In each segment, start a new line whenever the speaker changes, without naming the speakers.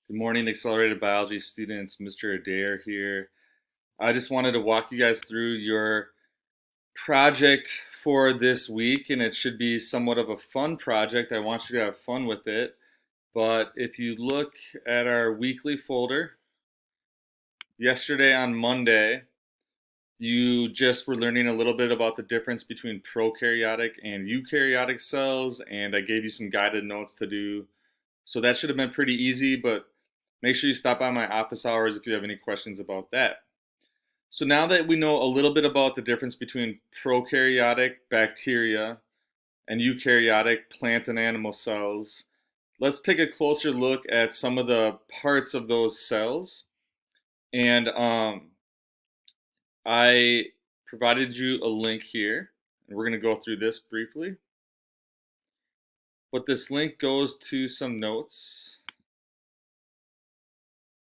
Good morning, Accelerated Biology students. Mr. Adair here. I just wanted to walk you guys through your project for this week, and it should be somewhat of a fun project. I want you to have fun with it. But if you look at our weekly folder, yesterday on Monday, you just were learning a little bit about the difference between prokaryotic and eukaryotic cells, and I gave you some guided notes to do. So that should have been pretty easy, but make sure you stop by my office hours if you have any questions about that. So now that we know a little bit about the difference between prokaryotic bacteria and eukaryotic plant and animal cells, let's take a closer look at some of the parts of those cells. And I provided you a link here, and we're going to go through this briefly. But this link goes to some notes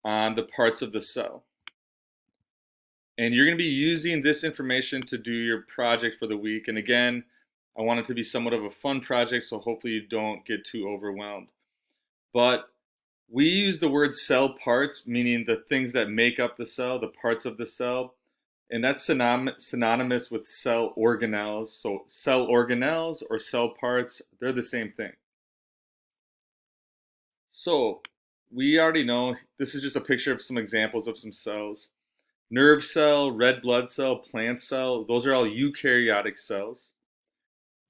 on the parts of the cell. And you're going to be using this information to do your project for the week. And again, I want it to be somewhat of a fun project, so hopefully you don't get too overwhelmed. But we use the word cell parts, meaning the things that make up the cell, the parts of the cell. And that's synonymous with cell organelles. So cell organelles or cell parts, they're the same thing. So we already know, this is just a picture of some examples of some cells. Nerve cell, red blood cell, plant cell, those are all eukaryotic cells.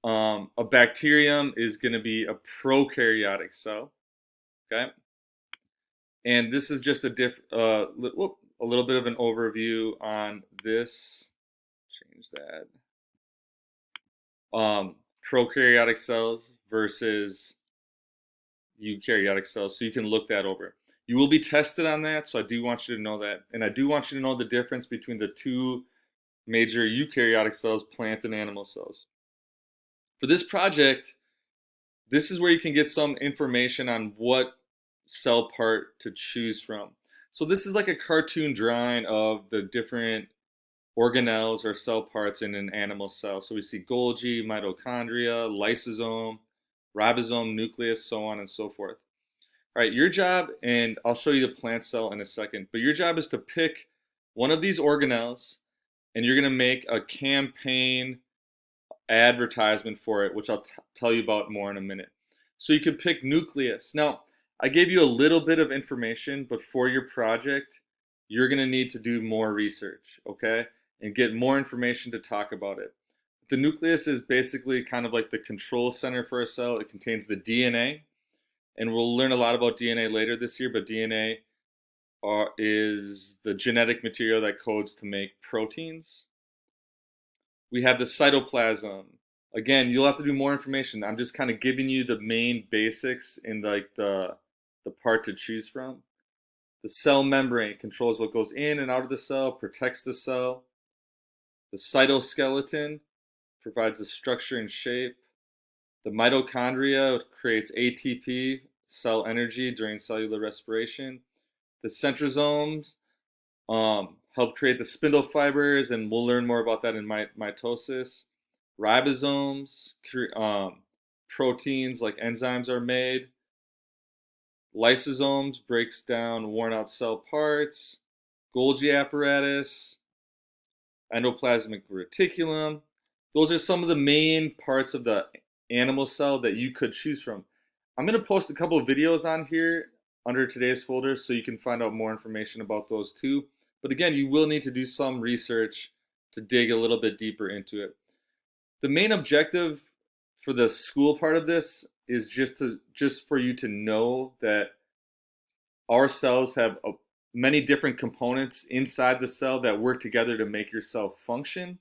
A bacterium is going to be a prokaryotic cell, okay? And this is just a little bit of an overview on this. Change that. Prokaryotic cells versus eukaryotic cells, so you can look that over. You will be tested on that, so I do want you to know that. And I do want you to know the difference between the two major eukaryotic cells, plant and animal cells. For this project, this is where you can get some information on what cell part to choose from. So this is like a cartoon drawing of the different organelles or cell parts in an animal cell. So we see Golgi, mitochondria, lysosome, ribosome, nucleus, so on and so forth. All right, your job, and I'll show you the plant cell in a second, but your job is to pick one of these organelles, and you're going to make a campaign advertisement for it, which I'll tell you about more in a minute. So you could pick nucleus. Now, I gave you a little bit of information, but for your project, you're going to need to do more research, okay? And get more information to talk about it. The nucleus is basically kind of like the control center for a cell. It contains the DNA, and we'll learn a lot about DNA later this year, but DNA is the genetic material that codes to make proteins. We have the cytoplasm. Again, you'll have to do more information. I'm just kind of giving you the main basics in like the part to choose from. The cell membrane controls what goes in and out of the cell, protects the cell. The cytoskeleton provides the structure and shape. The mitochondria creates ATP, cell energy during cellular respiration. The centrosomes help create the spindle fibers, and we'll learn more about that in mitosis. Ribosomes, proteins like enzymes are made. Lysosomes breaks down worn out cell parts. Golgi apparatus, endoplasmic reticulum. Those are some of the main parts of the animal cell that you could choose from. I'm going to post a couple of videos on here under today's folder so you can find out more information about those too. But again, you will need to do some research to dig a little bit deeper into it. The main objective for the school part of this is just for you to know that our cells have many different components inside the cell that work together to make your cell function.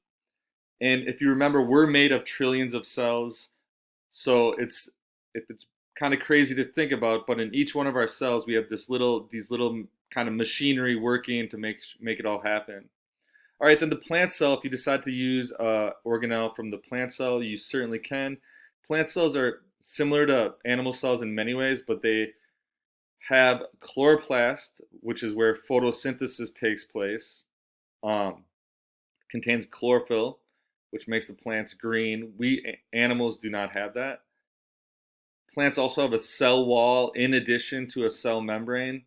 And if you remember, we're made of trillions of cells, so it's kind of crazy to think about, but in each one of our cells we have these little kind of machinery working to make it all happen. All right, then the plant cell, if you decide to use organelle from the plant cell, you certainly can. Plant cells are similar to animal cells in many ways, but they have chloroplast, which is where photosynthesis takes place. Contains chlorophyll, which makes the plants green. We animals do not have that. Plants also have a cell wall in addition to a cell membrane.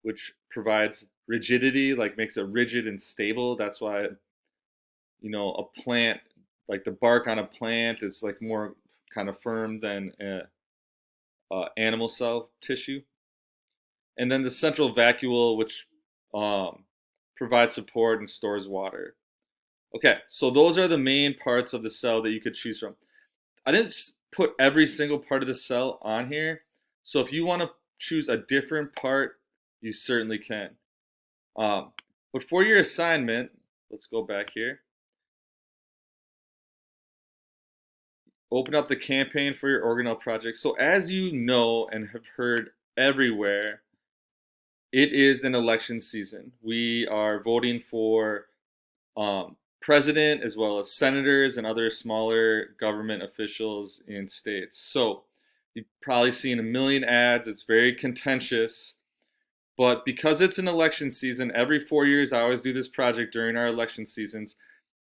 which provides rigidity, like makes it rigid and stable. That's why, a plant, like the bark on a plant, it's like more kind of firm than animal cell tissue. And then the central vacuole, which um, provides support and stores water. Okay, so those are the main parts of the cell that you could choose from. I didn't put every single part of the cell on here, so if you want to choose a different part, you certainly can. But for your assignment, let's go back here. Open up the campaign for your organelle project. So as you know and have heard everywhere, it is an election season. We are voting for president as well as senators and other smaller government officials in states. So you've probably seen a million ads. It's very contentious. But because it's an election season, every 4 years, I always do this project during our election seasons.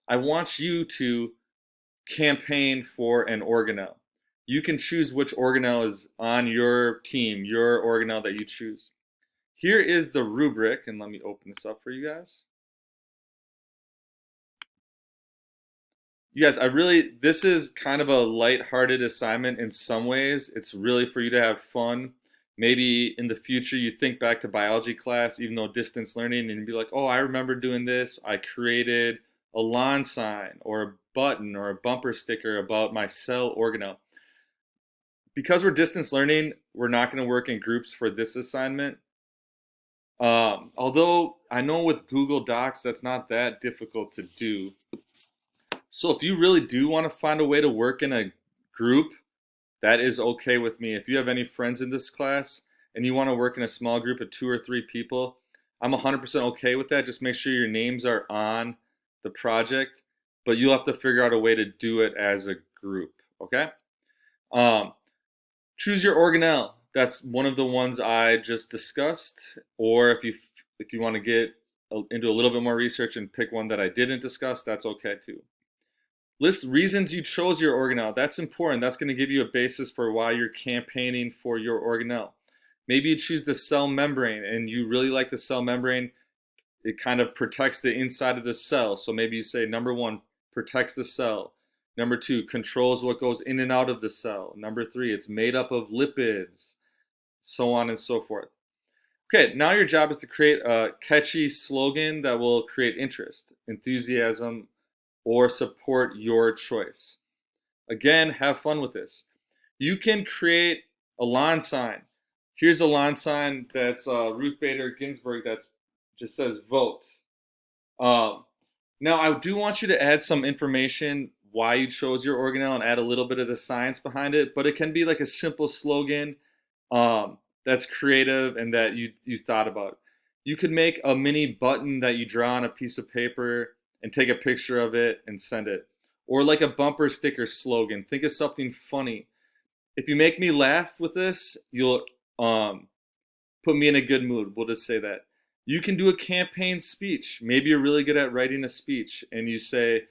I want you to campaign for an organelle. You can choose which organelle is on your team, your organelle that you choose. Here is the rubric, and let me open this up for you guys. You guys, this is kind of a light-hearted assignment in some ways. It's really for you to have fun. Maybe in the future you think back to biology class, even though distance learning, and be like, oh, I remember doing this. I created a lawn sign or a button or a bumper sticker about my cell organelle. Because we're distance learning, we're not going to work in groups for this assignment. Although I know with Google Docs, that's not that difficult to do. So if you really do want to find a way to work in a group, that is okay with me. If you have any friends in this class and you want to work in a small group of 2 or 3 people, I'm 100% okay with that. Just make sure your names are on the project, but you'll have to figure out a way to do it as a group, okay? Choose your organelle. That's one of the ones I just discussed. Or if you want to get into a little bit more research and pick one that I didn't discuss, that's okay too. List reasons you chose your organelle. That's important. That's going to give you a basis for why you're campaigning for your organelle. Maybe you choose the cell membrane and you really like the cell membrane. It kind of protects the inside of the cell. So maybe you say, number 1, protects the cell. Number 2, controls what goes in and out of the cell. Number 3, it's made up of lipids, so on and so forth. Okay, now your job is to create a catchy slogan that will create interest, enthusiasm, or support your choice. Again, have fun with this. You can create a lawn sign. Here's a lawn sign that's Ruth Bader Ginsburg that just says vote. Now, I do want you to add some information why you chose your organelle and add a little bit of the science behind it, but it can be like a simple slogan that's creative and that you thought about. You could make a mini button that you draw on a piece of paper and take a picture of it and send it. Or like a bumper sticker slogan. Think of something funny. If you make me laugh with this, you'll put me in a good mood. We'll just say that. You can do a campaign speech. Maybe you're really good at writing a speech and you say,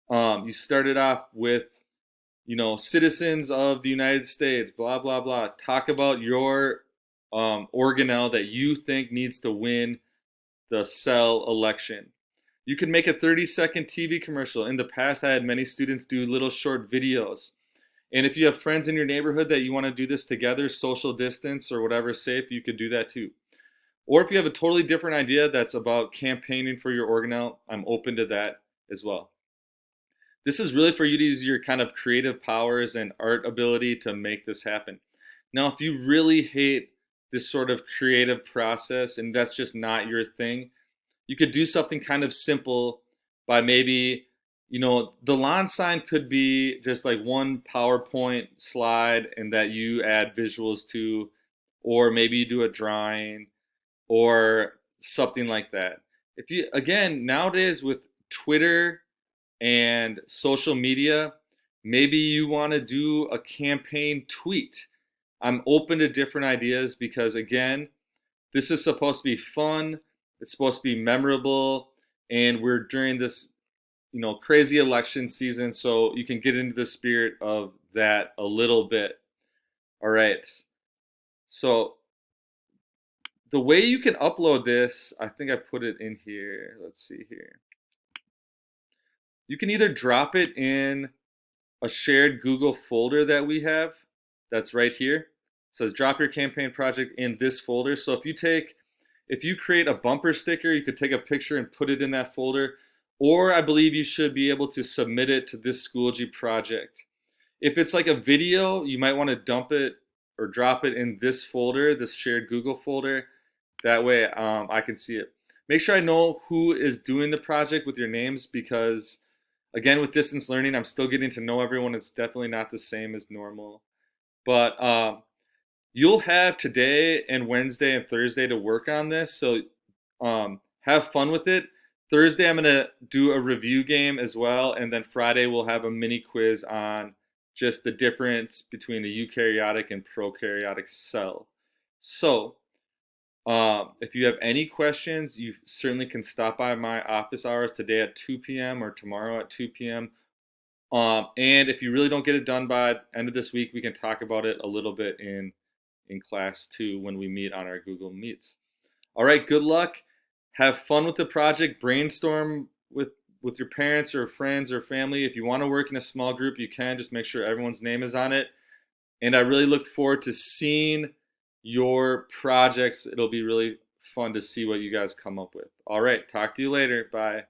you started off with, citizens of the United States, blah, blah, blah. Talk about your organelle that you think needs to win the cell election. You can make a 30-second TV commercial. In the past, I had many students do little short videos. And if you have friends in your neighborhood that you want to do this together, social distance or whatever safe, you could do that too. Or if you have a totally different idea that's about campaigning for your organelle, I'm open to that as well. This is really for you to use your kind of creative powers and art ability to make this happen. Now, if you really hate this sort of creative process and that's just not your thing, you could do something kind of simple by maybe, the lawn sign could be just like one PowerPoint slide and that you add visuals to, or maybe you do a drawing or something like that. If you, again, nowadays with Twitter and social media, maybe you want to do a campaign tweet. I'm open to different ideas because, again, this is supposed to be fun. It's supposed to be memorable, and we're during this, crazy election season, so you can get into the spirit of that a little bit. All right. So the way you can upload this, I think I put it in here. Let's see here. You can either drop it in a shared Google folder that we have that's right here. It says drop your campaign project in this folder. So if you create a bumper sticker, you could take a picture and put it in that folder. Or I believe you should be able to submit it to this Schoology project. If it's like a video, you might want to dump it or drop it in this folder, this shared Google folder. That way I can see it. Make sure I know who is doing the project with your names, because again, with distance learning, I'm still getting to know everyone. It's definitely not the same as normal. But you'll have today and Wednesday and Thursday to work on this. So have fun with it. Thursday, I'm going to do a review game as well. And then Friday, we'll have a mini quiz on just the difference between a eukaryotic and prokaryotic cell. So if you have any questions, you certainly can stop by my office hours today at 2 p.m. or tomorrow at 2 p.m. And if you really don't get it done by the end of this week, we can talk about it a little bit in class too when we meet on our Google Meets. All right, good luck. Have fun with the project. Brainstorm with your parents or friends or family. If you want to work in a small group, you can. Just make sure everyone's name is on it. And I really look forward to seeing your projects. It'll be really fun to see what you guys come up with. All right, talk to you later. Bye.